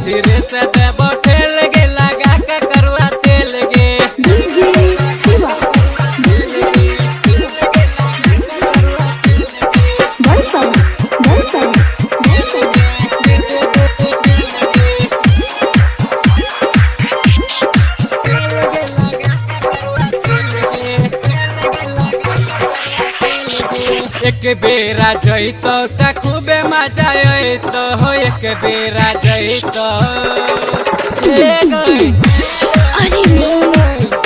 धीरे से देबो ठेल गे लगा के करुआ तेल गे डीजे शिवा बरसम एक बेरा जइतो त खूबे मजा आइतो हो एक बेरा जइतो अरे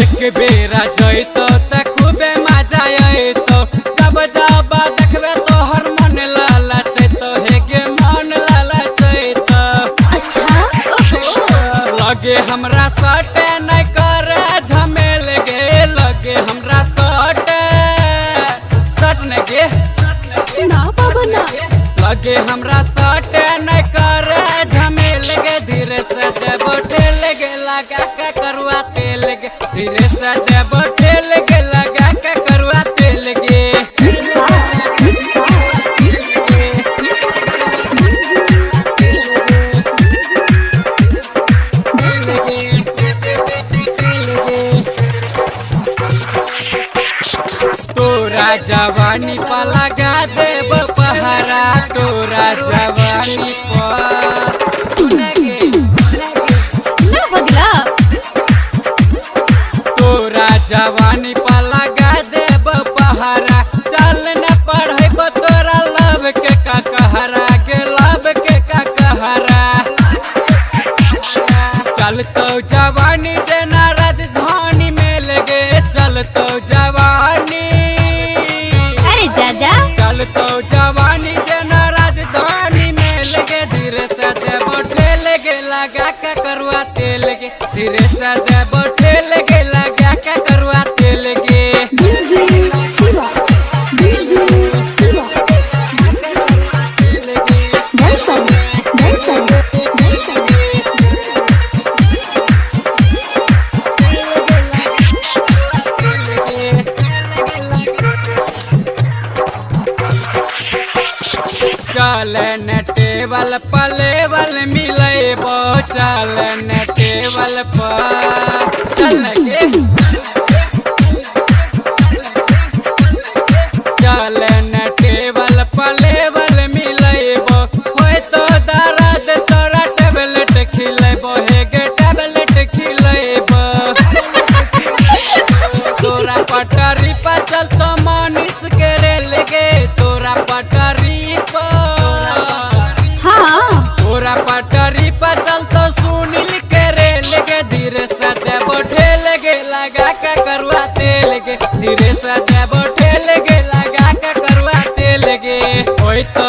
एक बेरा जइतो त खूबे मजा आइतो जब जब देखबे तोहर मन लाला चैतो हे गे मन लाला चैतो अच्छा लगे हमरा सटे नहीं करे झमेल गे लगे हमरा सटे सट न गे ना बाबा ना लगे हमरा सटे नहीं करे झमेल गे धीरे से देबो ठेल गे लगा के करुआ तेल गे धीरे से देबो ठेल गे लगा के करुआ तेल गे तोरा जवानी पर लगा देब पहरा तोरा जवानी पर सुनेगे ना बगला तोरा जवानी पर लगा देब पहरा चल न पढ़ब तोरा लब के का कहरा गे लब के का कहरा चलतो जवानी जेना राजधानी में लगे चलतो जवानी जाजा चलतो जवानी जेना राजधानी में लगे धीरे से देबो ठेल गे लगा के करुआ तेल गे धीरे से देबो ठेल गे लगा के करुआ तेल गे डीजे शिवा बरसम चल न टेबल पलेबल मिलेबो चल न टेबल पर चल गे चल न टेबल पलेबल मिलेबो होय तो दर्द तोरा टेबलेट खिलेबो हे गे टेबलेट खिलेबो तोरा पटरी पर चल तो मनीष के रेल गे तोरा पटरी तोरा पटरी पर चल तो सुनील के रेल गे धीरे से देबो ठेल गे लगा के करुआ तेल गे धीरे से देबो ठेल गे लगा के करुआ तेल गे ओय तो